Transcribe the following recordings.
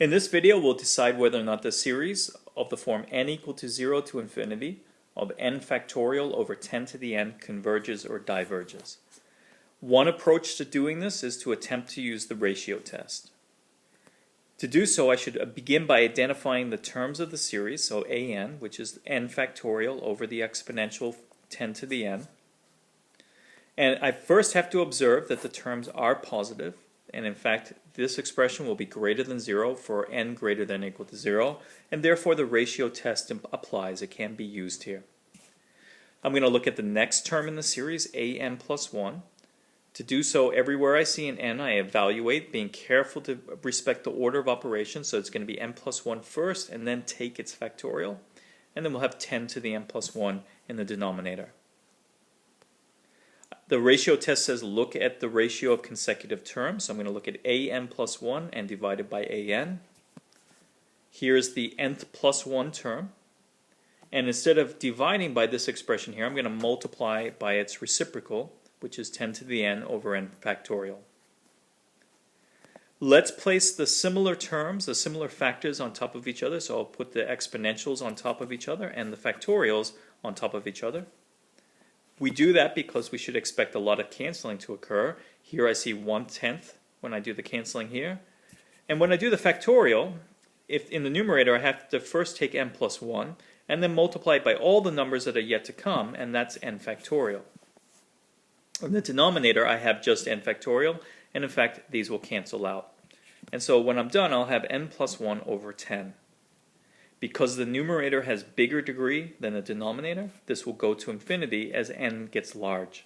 In this video, we'll decide whether or not the series of the form n equal to 0 to infinity of n factorial over 10 to the n converges or diverges. One approach to doing this is to attempt to use the ratio test. To do so, I should begin by identifying the terms of the series, so an, which is n factorial over the exponential 10 to the n. And I first have to observe that the terms are positive, and in fact this expression will be greater than 0 for n greater than or equal to 0, and therefore the ratio test applies. It can be used here. I'm going to look at the next term in the series, an plus 1. To do so, everywhere I see an n, I evaluate, being careful to respect the order of operations, so it's going to be n plus 1 first, and then take its factorial, and then we'll have 10 to the n plus 1 in the denominator. The ratio test says look at the ratio of consecutive terms, so I'm going to look at an plus 1 and divide it by an. Here's the nth plus 1 term, and instead of dividing by this expression here, I'm going to multiply by its reciprocal, which is 10 to the n over n factorial. Let's place the similar terms, the similar factors on top of each other. So I'll put the exponentials on top of each other and the factorials on top of each other. We do that because we should expect a lot of canceling to occur. Here I see 1/10 when I do the canceling here. And when I do the factorial, if in the numerator I have to first take n plus 1 and then multiply it by all the numbers that are yet to come, and that's n factorial. In the denominator, I have just n factorial, and in fact, these will cancel out. And so when I'm done, I'll have n plus 1 over 10. Because the numerator has bigger degree than the denominator, this will go to infinity as n gets large.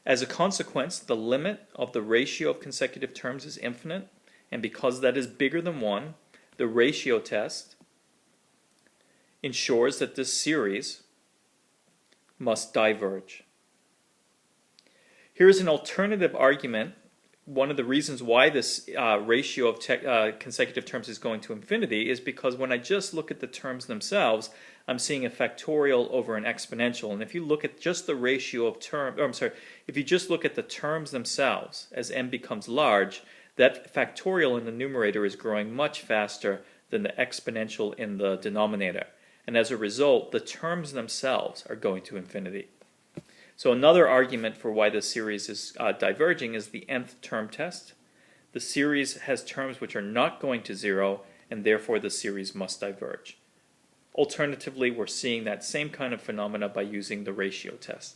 As a consequence, the limit of the ratio of consecutive terms is infinite, and because that is bigger than 1, the ratio test ensures that this series must diverge. Here's an alternative argument. One of the reasons why this ratio of consecutive terms is going to infinity is because when I just look at the terms themselves, I'm seeing a factorial over an exponential. And if you look at just the ratio of if you just look at the terms themselves as n becomes large, that factorial in the numerator is growing much faster than the exponential in the denominator. And as a result, the terms themselves are going to infinity. So another argument for why this series is diverging is the nth term test. The series has terms which are not going to 0, and therefore the series must diverge. Alternatively, we're seeing that same kind of phenomena by using the ratio test.